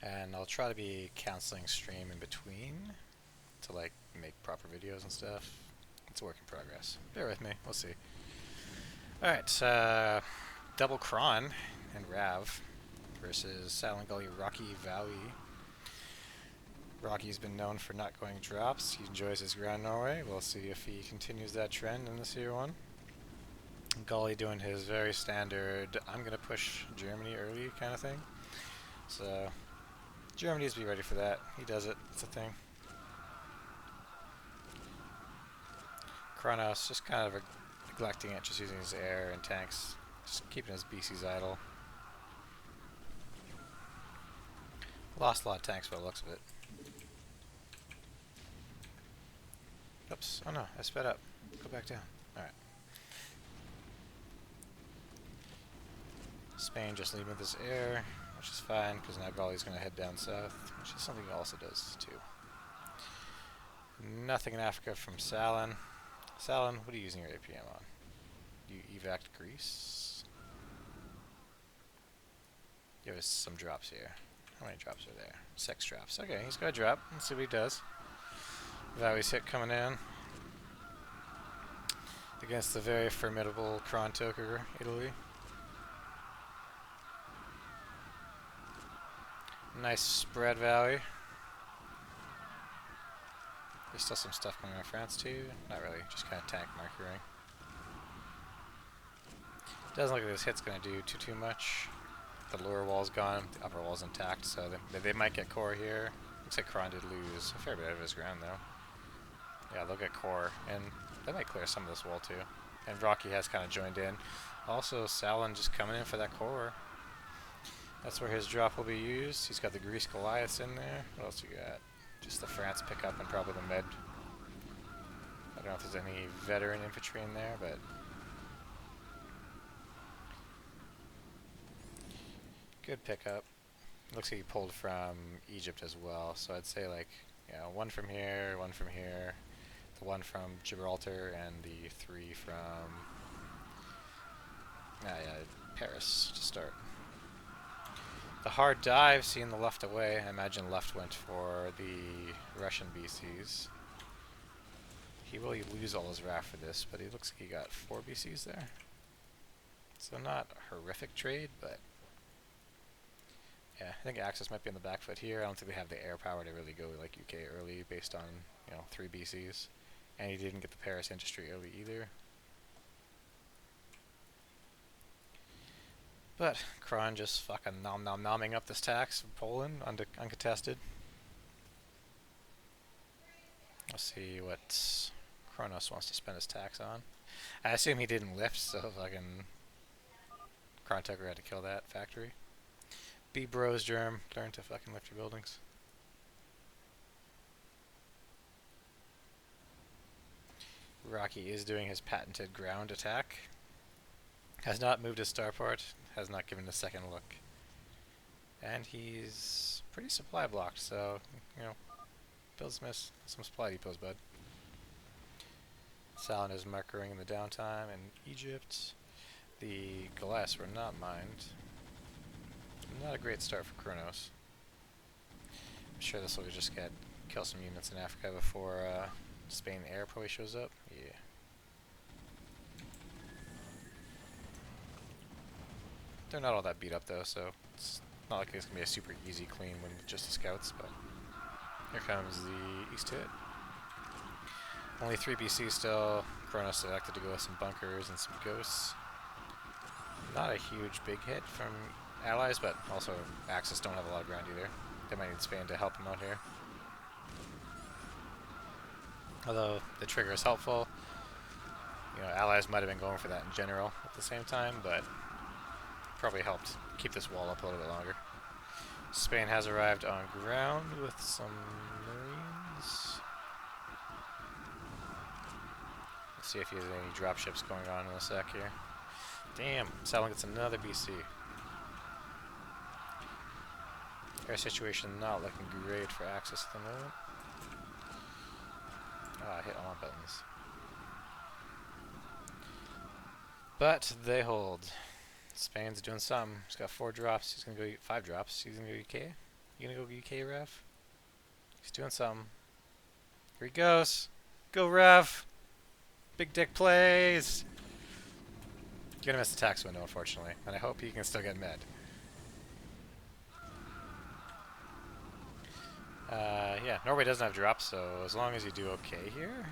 And I'll try to be canceling stream in between to like make proper videos and stuff. It's a work in progress. Bear with me, we'll see. Alright, double Kron and Rav versus Sallin, Goliath, Waui. Rocky's been known for not going drops. He enjoys his Grand Norway. We'll see if he continues that trend in this year one. Gully doing his very standard, I'm going to push Germany early kind of thing. So, Germany needs to be ready for that. He does it. It's a thing. Kronos just kind of neglecting it, just using his air and tanks. Just keeping his BCs idle. Lost a lot of tanks by the looks of it. Oops. Oh no, I sped up. Go back down. Alright. Spain just leaving with his air, which is fine, because now Gaulie's going to head down south, which is something he also does too. Nothing in Africa from Sallin. Sallin, what are you using your APM on? You evac Greece? Give us some drops here. How many drops are there? 6 drops. Okay, he's got a drop. Let's see what he does. Waui's hit coming in against the very formidable Chrontoker, Italy. Nice spread, Waui. There's still some stuff going on in France too. Not really, just kind of tank markering. Doesn't look like this hit's going to do too much. The lower wall's gone, the upper wall's intact, so they might get core here. Looks like Kron did lose a fair bit of his ground though. Yeah, they'll get core, and they might clear some of this wall too. And Rocky has kind of joined in. Also, Sallin just coming in for that core. That's where his drop will be used. He's got the Greece Goliaths in there. What else you got? Just the France pickup and probably the med. I don't know if there's any veteran infantry in there, but good pickup. Looks like he pulled from Egypt as well, so I'd say like, you know, one from here, the one from Gibraltar, and the 3 from Paris to start. The hard dive, seeing the left away. I imagine left went for the Russian BCs. He will lose all his RAF for this, but he looks like he got 4 BCs there. So not a horrific trade, but yeah, I think Axis might be on the back foot here. I don't think they have the air power to really go like UK early based on, you know, 3 BCs. And he didn't get the Paris industry early either. But Kron just fucking nomming up this tax from Poland uncontested. Let's see what Kronos wants to spend his tax on. I assume he didn't lift, so fucking Chrontoker had to kill that factory. Be bros, Germ. Learn to fucking lift your buildings. Rocky is doing his patented ground attack. Has not moved his starport. Has not given a second look. And he's pretty supply blocked, so, you know, build some supply depots, bud. Sallin is markering in the downtime in Egypt. The Goliaths were not mined. Not a great start for Kronos. I'm sure this will just kill some units in Africa before Spain air probably shows up. Yeah. They're not all that beat up though, so it's not like it's gonna be a super easy clean when just the scouts. But here comes the east hit. Only 3 BC still. Kronos selected to go with some bunkers and some ghosts. Not a huge big hit from allies, but also Axis don't have a lot of ground either. They might need Spain to help them out here. Although the trigger is helpful, you know, allies might have been going for that in general at the same time, but probably helped keep this wall up a little bit longer. Spain has arrived on ground with some marines. Let's see if he has any dropships going on in a sec here. Damn, Sallin gets another BC. Air situation not looking great for Axis at the moment. Ah, I hit all my buttons. But they hold. Spain's doing something. He's got 4 drops. He's gonna go 5 drops. He's gonna go UK. You gonna go UK, Rev? He's doing something. Here he goes. Go, Rev. Big dick plays. You're gonna miss the tax window, unfortunately, and I hope he can still get med. Yeah, Norway doesn't have drops, so as long as you do okay here.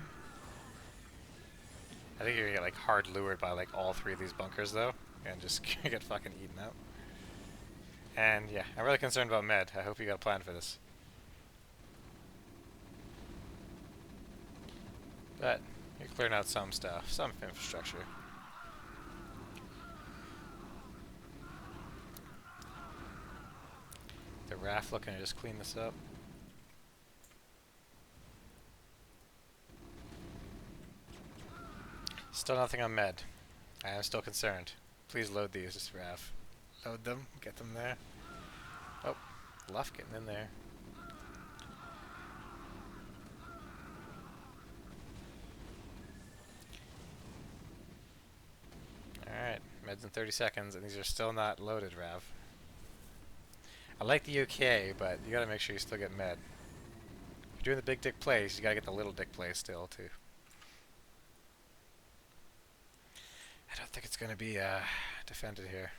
I think you're gonna get like hard lured by like all three of these bunkers though, and just get fucking eaten up. And yeah, I'm really concerned about med. I hope you got a plan for this. But you're clearing out some stuff, some infrastructure. The RAF looking to just clean this up. Still nothing on med. I am still concerned. Please load these, RAF. Load them, get them there. Oh, Luff getting in there. Alright, meds in 30 seconds, and these are still not loaded, Rav. I like the UK, but you gotta make sure you still get med. If you're doing the big dick plays, you gotta get the little dick plays still, too. I don't think it's gonna be defended here.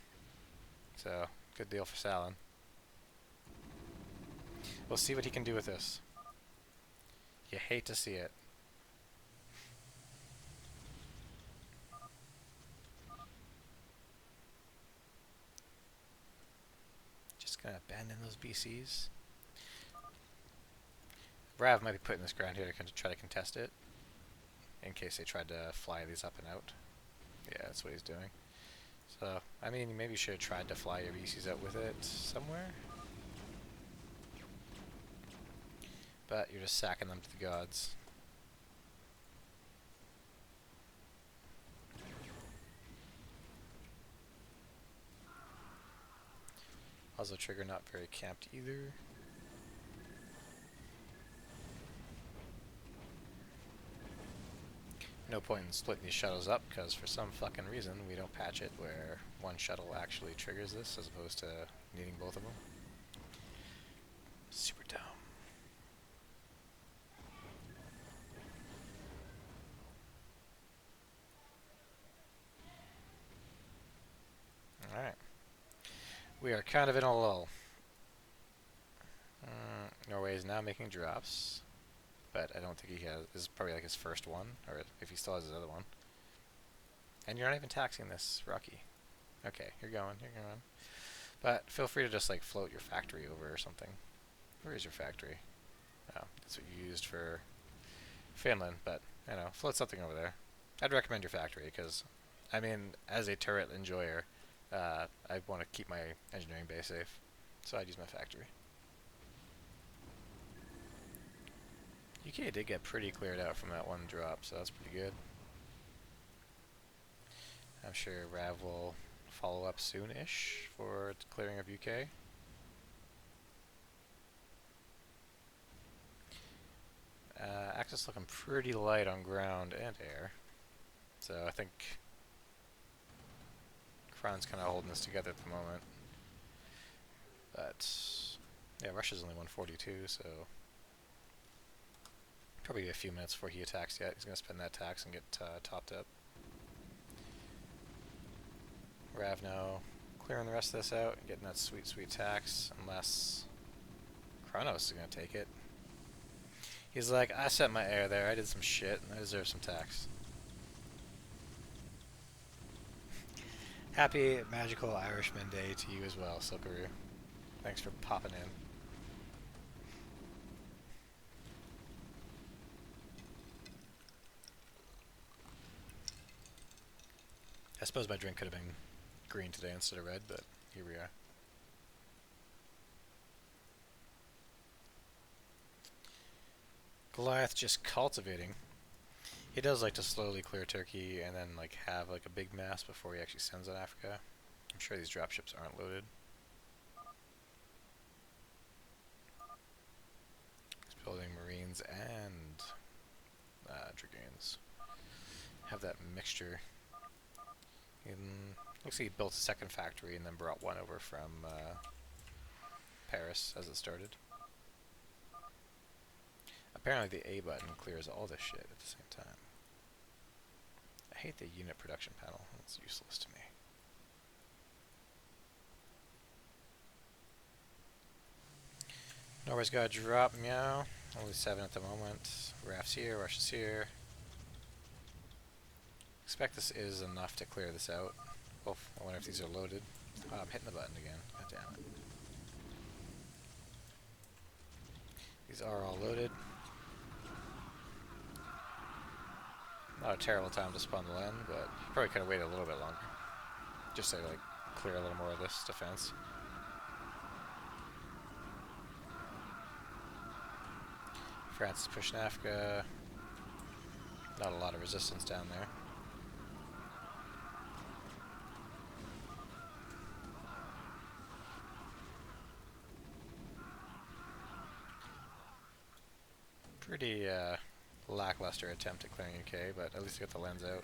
So, good deal for Sallin. We'll see what he can do with this. You hate to see it. Just gonna abandon those BCs. Rav might be putting this ground here to try to contest it, in case they tried to fly these up and out. Yeah, that's what he's doing. So, I mean, maybe you should have tried to fly your BCs out with it somewhere. But you're just sacking them to the gods. Also, trigger not very camped either. No point in splitting these shuttles up, because for some fucking reason we don't patch it where one shuttle actually triggers this as opposed to needing both of them. Super dumb. Alright. We are kind of in a lull. Norway is now making drops, but I don't think he has. This is probably like his first one, or if he still has his other one. And you're not even taxing this, Rocky. Okay, you're going, you're going. But feel free to just like float your factory over or something. Where is your factory? Oh, that's what you used for Finland, but, you know, float something over there. I'd recommend your factory, because, I mean, as a turret enjoyer, I want to keep my engineering base safe, so I'd use my factory. UK did get pretty cleared out from that one drop, so that's pretty good. I'm sure Rav will follow up soon-ish for clearing of UK. Axis looking pretty light on ground and air, so I think Kron's kind of holding this together at the moment. But yeah, Russia's only 142, so probably a few minutes before he attacks yet. He's going to spend that tax and get topped up. Rav now clearing the rest of this out and getting that sweet, sweet tax, unless Kronos is going to take it. He's like, I set my air there, I did some shit, and I deserve some tax. Happy Magical Irishman Day to you as well, Silkaroo. Thanks for popping in. I suppose my drink could have been green today instead of red, but here we are. Goliath just cultivating. He does like to slowly clear Turkey and then like have like a big mass before he actually sends on Africa. I'm sure these dropships aren't loaded. He's building Marines and Dragoons. Have that mixture. Looks like he built a second factory and then brought one over from Paris as it started. Apparently the A button clears all this shit at the same time. I hate the unit production panel. It's useless to me. Norway's got a drop, meow. Only 7 at the moment. Raft's here, Russia's here. Expect this is enough to clear this out. Oh, I wonder if these are loaded. Oh, I'm hitting the button again. God damn it. These are all loaded. Not a terrible time to spawn the land, but probably could have waited a little bit longer. Just to like clear a little more of this defense. France is pushing Africa. Not a lot of resistance down there. Pretty lackluster attempt at clearing UK, but at least we got the lens out.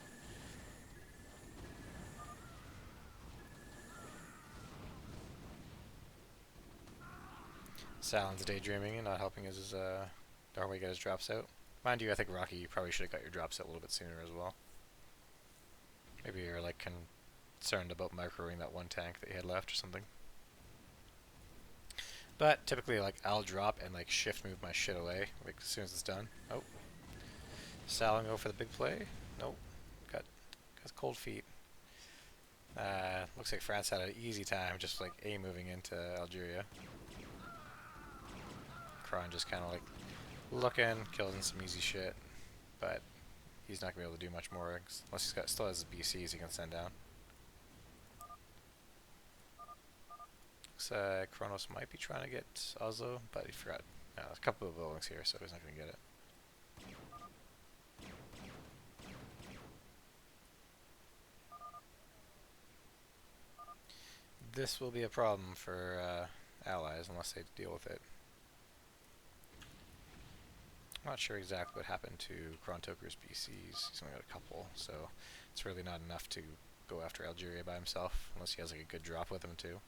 Sallin's daydreaming and not helping his Norway get his drops out. Mind you, I think Rocky, you probably should have got your drops out a little bit sooner as well. Maybe you're like concerned about microwing that one tank that you had left or something. But typically, like, I'll drop and like shift move my shit away like as soon as it's done. Oh, Sallin go for the big play. Nope, got cold feet. Looks like France had an easy time just like A moving into Algeria. Kras just kind of like looking, killing some easy shit, but he's not gonna be able to do much more unless he's still has his BCs he can send down. Kronos might be trying to get Oslo, but he forgot. There's a couple of buildings here, so he's not going to get it. This will be a problem for allies unless they deal with it. I'm not sure exactly what happened to Chrontoker's BCs. He's only got a couple, so it's really not enough to go after Algeria by himself, unless he has like a good drop with him too.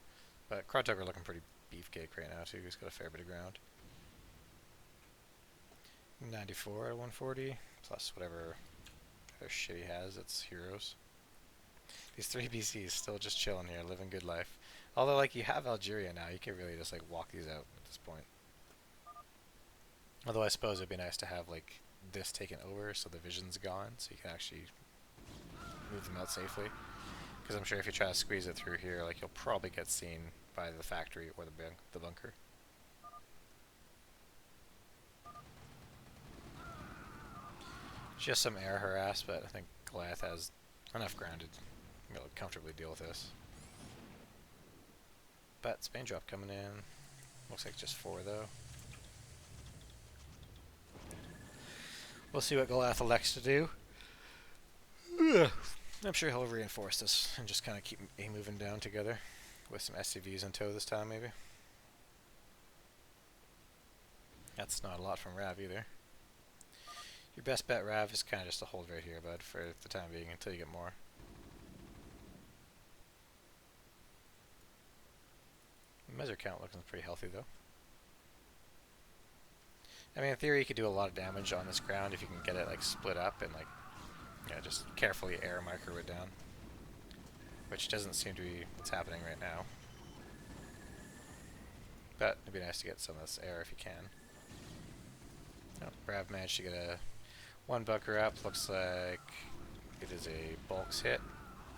But Chrontoker looking pretty beefcake right now too. He's got a fair bit of ground. 94 out of 140, plus whatever other shit he has. It's heroes. These 3 BCs still just chilling here, living good life. Although, like, you have Algeria now, you can really just like walk these out at this point. Although I suppose it'd be nice to have like this taken over, so the vision's gone, so you can actually move them out safely. Because I'm sure if you try to squeeze it through here, like, you'll probably get seen by the factory or the bunker. Just some air harass, but I think Goliath has enough grounded to comfortably deal with this. But Spain drop coming in. Looks like just 4 though. We'll see what Goliath elects to do. I'm sure he'll reinforce this and just kind of keep A moving down together with some SCVs in tow this time, maybe. That's not a lot from Rav either. Your best bet, Rav, is kind of just to hold right here, bud, for the time being until you get more. The measure count looking pretty healthy, though. I mean, in theory, you could do a lot of damage on this ground if you can get it like split up and like, yeah, just carefully air micro it down, which doesn't seem to be what's happening right now. But it'd be nice to get some of this air if you can. Oh, Rav managed to get a 1 bunker up. Looks like it is a bulks hit,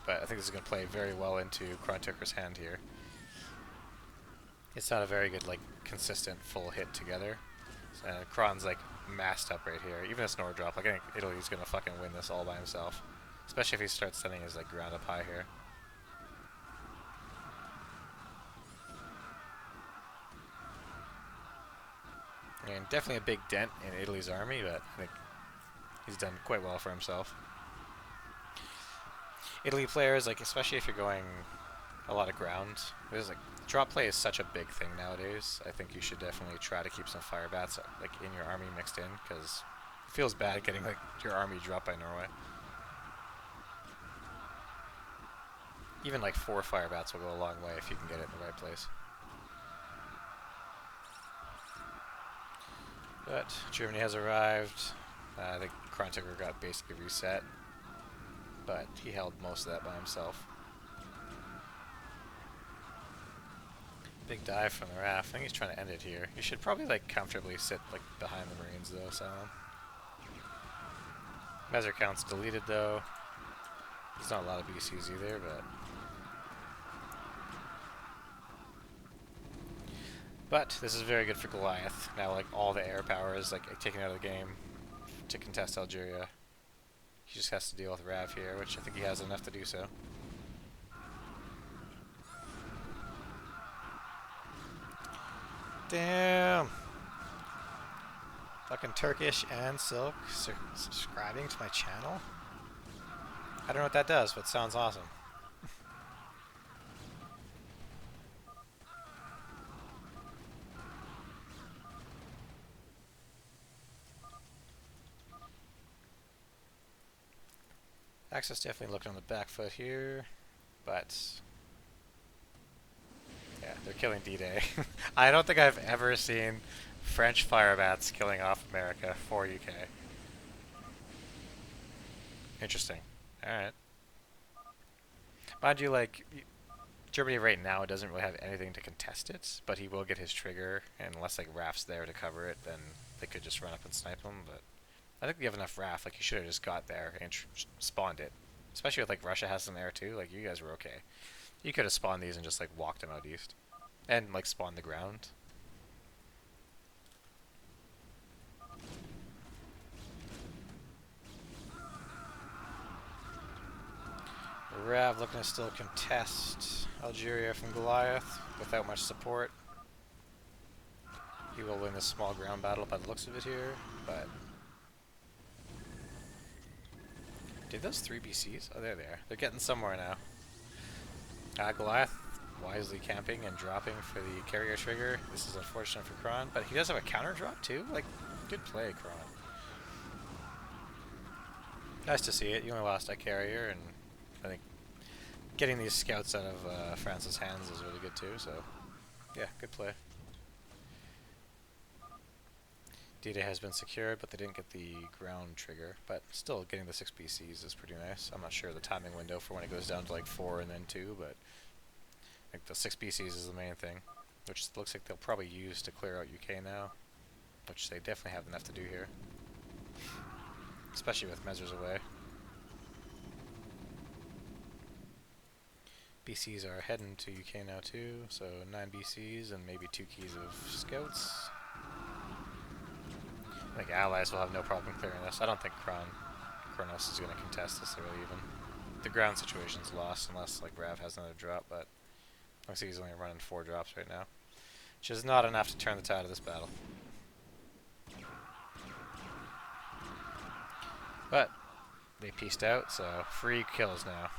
but I think this is going to play very well into Chrontoker's hand here. It's not a very good, like, consistent full hit together. Kron's like massed up right here. Even a snore drop, like, I think Italy's gonna fucking win this all by himself. Especially if he starts sending his like ground up high here. And definitely a big dent in Italy's army, but I think he's done quite well for himself. Italy players, like, especially if you're going a lot of ground, there's like drop play is such a big thing nowadays. I think you should definitely try to keep some fire bats like in your army mixed in, because it feels bad getting like your army dropped by Norway. Even like 4 fire bats will go a long way if you can get it in the right place. But Germany has arrived. I think Chrontoker got basically reset, but he held most of that by himself. Big dive from the RAF. I think he's trying to end it here. You should probably like comfortably sit like behind the Marines though, Sallin. Measure count's deleted though. There's not a lot of BCs either, but this is very good for Goliath. Now like all the air power is like taken out of the game to contest Algeria. He just has to deal with Rav here, which I think he has enough to do so. Damn! Fucking Turkish and Silk subscribing to my channel? I don't know what that does, but it sounds awesome. Axis definitely looking on the back foot here, but yeah, they're killing D-Day. I don't think I've ever seen French fire bats killing off America for UK. Interesting. Alright. Mind you, like, Germany right now doesn't really have anything to contest it, but he will get his trigger, and unless, like, RAF's there to cover it, then they could just run up and snipe him, but I think we have enough RAF. Like, you should have just got there and spawned it. Especially with, like, Russia has some air, too. Like, you guys were okay. You could have spawned these and just, like, walked them out east. And, like, spawned the ground. Rav looking to still contest Algeria from Goliath without much support. He will win this small ground battle by the looks of it here, but... Did those 3 BCs? Oh, there they are. They're getting somewhere now. Goliath wisely camping and dropping for the carrier trigger. This is unfortunate for Kron, but he does have a counter drop too? Like, good play, Kron. Nice to see it. You only lost that carrier, and I think getting these scouts out of France's hands is really good too, so yeah, good play. D-Day has been secured, but they didn't get the ground trigger, but still getting the 6 BCs is pretty nice. I'm not sure the timing window for when it goes down to like 4 and then 2, but I think the 6 BCs is the main thing, which looks like they'll probably use to clear out UK now, which they definitely have enough to do here, especially with measures away. BCs are heading to UK now too, so 9 BCs and maybe 2 keys of scouts. I think allies will have no problem clearing this. I don't think Kronos is going to contest this really even. The ground situation's lost unless like Rav has another drop, but looks like he's only running 4 drops right now, which is not enough to turn the tide of this battle. But they pieced out, so free kills now.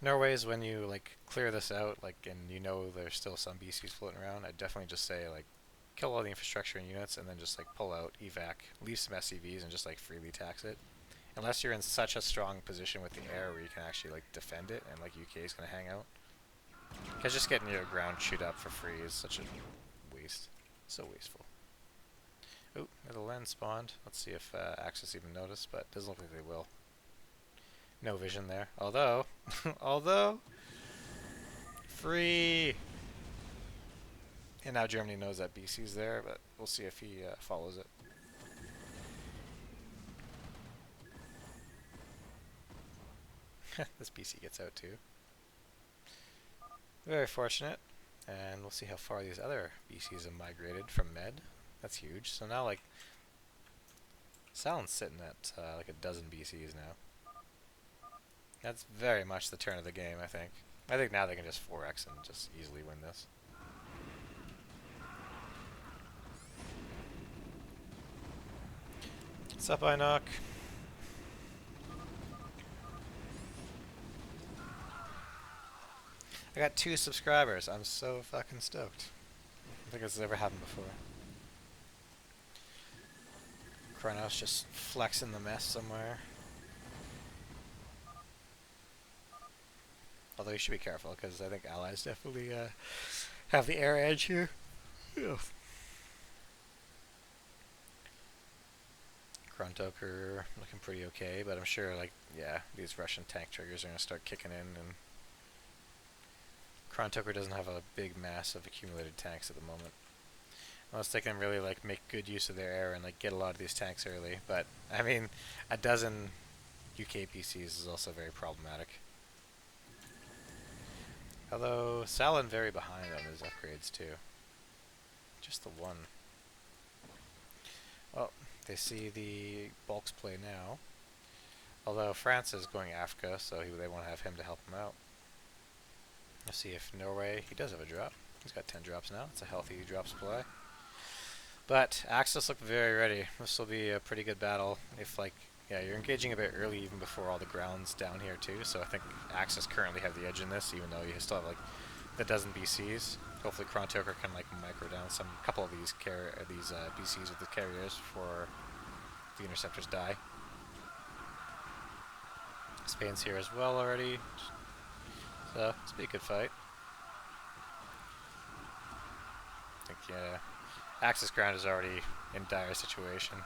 Norway is when you like clear this out, like, and you know there's still some BCs floating around. I'd definitely just say like kill all the infrastructure and units, and then just like pull out, evac, leave some SCVs, and just like freely tax it. Unless you're in such a strong position with the air where you can actually like defend it, and like UK is gonna hang out. Because just getting your ground chewed up for free is such a waste. So wasteful. Oh, the lens spawned. Let's see if Axis even noticed, but it doesn't look like they will. No vision there. Although, free! And now Germany knows that BC's there, but we'll see if he follows it. This BC gets out too. Very fortunate. And we'll see how far these other BCs have migrated from Med. That's huge. So now, like, Sallin's sitting at like a dozen BCs now. That's very much the turn of the game, I think. I think now they can just 4x and just easily win this. What's up, Inoc? I got 2 subscribers. I'm so fucking stoked. I don't think this has ever happened before. Kronos just flexing the mess somewhere. Although you should be careful, because I think allies definitely have the air edge here. Yeah. Chrontoker looking pretty okay, but I'm sure, like, yeah, these Russian tank triggers are going to start kicking in, and Chrontoker doesn't have a big mass of accumulated tanks at the moment. Unless they can really, like, make good use of their air and, like, get a lot of these tanks early. But, I mean, a dozen UK PCs is also very problematic. Although, Sallin very behind on his upgrades, too. Just the one. Well, they see the bulks play now. Although France is going Africa, so they want to have him to help them out. Let's see if Norway, he does have a drop. He's got 10 drops now. It's a healthy drop supply. But Axis look very ready. This will be a pretty good battle. If, like, yeah, you're engaging a bit early even before all the ground's down here too. So I think Axis currently have the edge in this, even though you still have like the dozen BCs. Hopefully Chrontoker can like micro down some couple of these BCs with the carriers before the interceptors die. Spain's here as well already, so it's be a good fight. I think yeah, Axis ground is already in dire situation.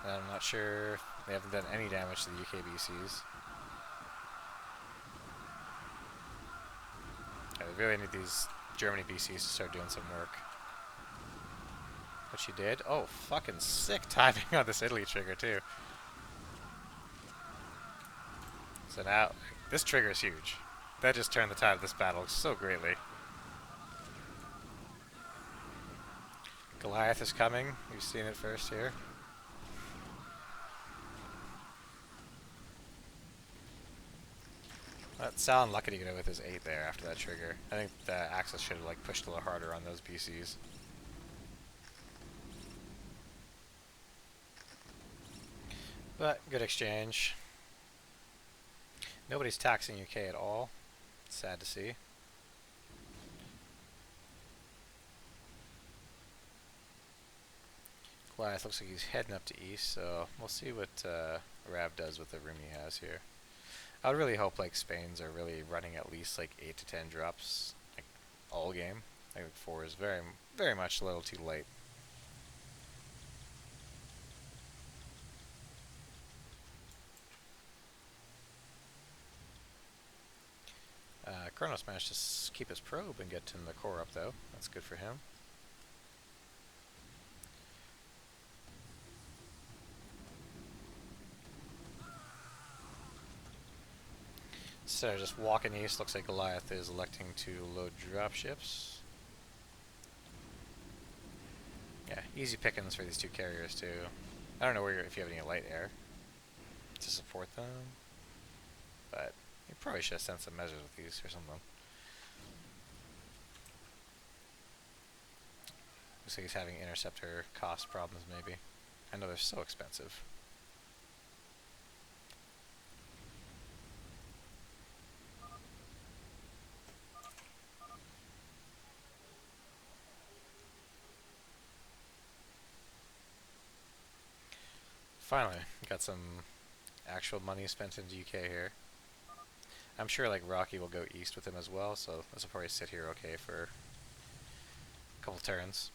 And I'm not sure if they haven't done any damage to the UK BCs. Yeah, they really need these Germany BCs to start doing some work. What she did? Oh, fucking sick timing on this Italy trigger too. So now, this trigger is huge. That just turned the tide of this battle so greatly. Goliath is coming. You've seen it first here. Sallin lucky to get it with his 8 there after that trigger. I think the Axis should have like pushed a little harder on those BCs. But good exchange. Nobody's taxing UK at all. Sad to see. Goliath looks like he's heading up to east, so we'll see what Rav does with the room he has here. I would really hope like Spain's are really running at least like 8 to 10 drops like all game. I think 4 is very much a little too late. Kronos managed to keep his probe and get in the core up though. That's good for him. So just walking east, looks like Goliath is electing to load dropships. Yeah, easy pickings for these two carriers too. I don't know if you have any light air to support them, but you probably should have sent some measures with these or something. Looks like he's having interceptor cost problems maybe. I know they're so expensive. Finally, got some actual money spent into UK here. I'm sure like Rocky will go east with him as well, so this will probably sit here okay for a couple turns.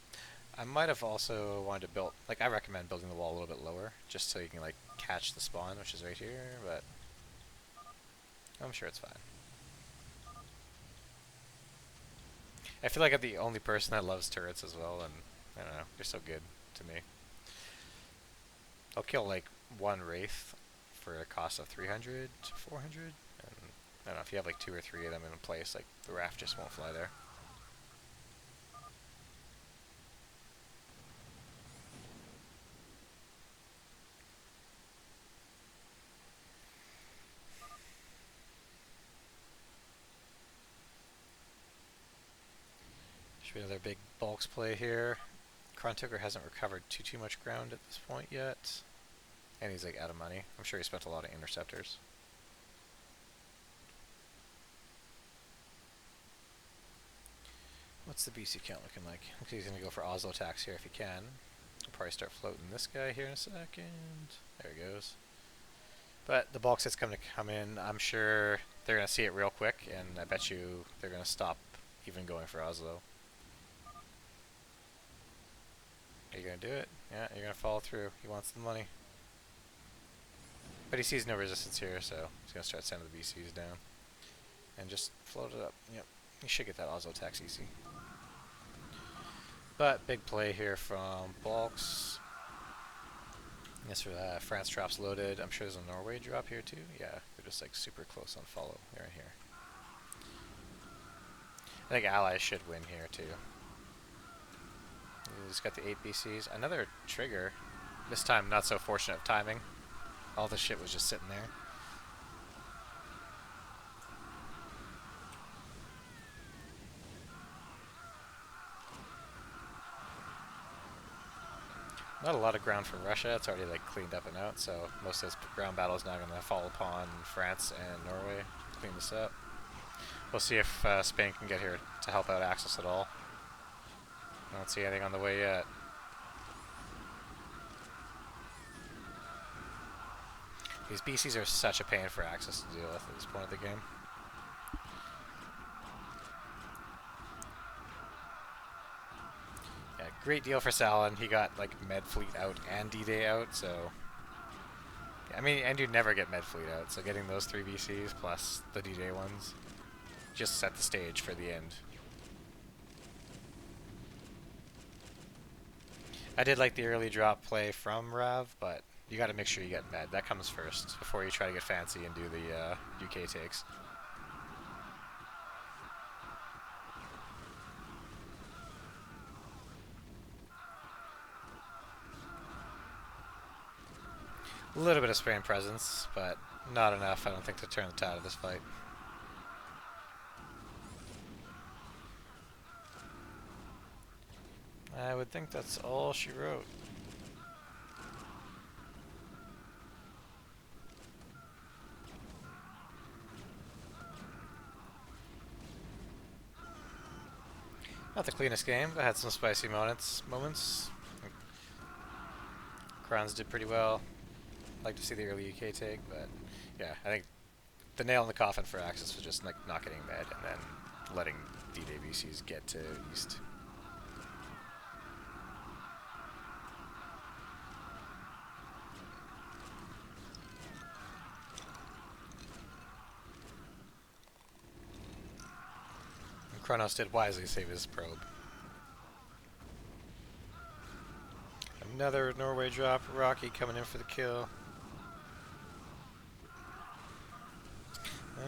I might have also wanted to build, like I recommend building the wall a little bit lower, just so you can like catch the spawn, which is right here, but I'm sure it's fine. I feel like I'm the only person that loves turrets as well, and I don't know, they're so good to me. I'll kill like one Wraith for a cost of 300 to 400, and I don't know, if you have like 2 or 3 of them in a place, like the raft just won't fly there. Should be another big bulks play here. Chrontoker hasn't recovered too much ground at this point yet. And he's like out of money. I'm sure he spent a lot of interceptors. What's the BC count looking like? Looks like he's gonna go for Oslo tax here if he can. I'll probably start floating this guy here in a second. There he goes. But the bulk set's going to come in. I'm sure they're going to see it real quick, and I bet you they're going to stop even going for Oslo. Are you gonna do it? Yeah, you're gonna follow through. He wants the money. But he sees no resistance here, so he's gonna start sending the VCs down. And just float it up. Yep. You should get that Oslo tax easy. But big play here from Bulks. Yes, for that. France traps loaded. I'm sure there's a Norway drop here too. Yeah, they're just like super close on follow. They're in here. I think allies should win here too. He's got the 8 BCs. Another trigger. This time not so fortunate of timing. All the shit was just sitting there. Not a lot of ground for Russia. It's already like cleaned up and out, so most of this ground battle is now going to fall upon France and Norway to clean this up. We'll see if Spain can get here to help out Axis at all. I don't see anything on the way yet. These BCs are such a pain for Axis to deal with at this point of the game. Yeah, great deal for Sallin. He got like Med Fleet out and D-Day out, so... Yeah, I mean, and you'd never get Med Fleet out, so getting those 3 BCs plus the D-Day ones just set the stage for the end. I did like the early drop play from Rav, but you got to make sure you get Med. That comes first before you try to get fancy and do the UK takes. A little bit of Spain presence, but not enough, I don't think, to turn the tide of this fight. I would think that's all she wrote. Not the cleanest game, but had some spicy moments. Kras did pretty well. Like to see the early UK take, but yeah, I think the nail in the coffin for Axis was just like not getting Med and then letting D-Day VCs get to East. And Kronos did wisely save his probe. Another Norway drop. Rocky coming in for the kill.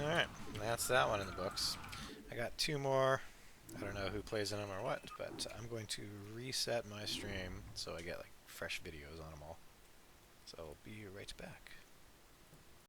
Alright, that's that one in the books. I got 2 more. I don't know who plays in them or what, but I'm going to reset my stream so I get like fresh videos on them all. So I'll be right back.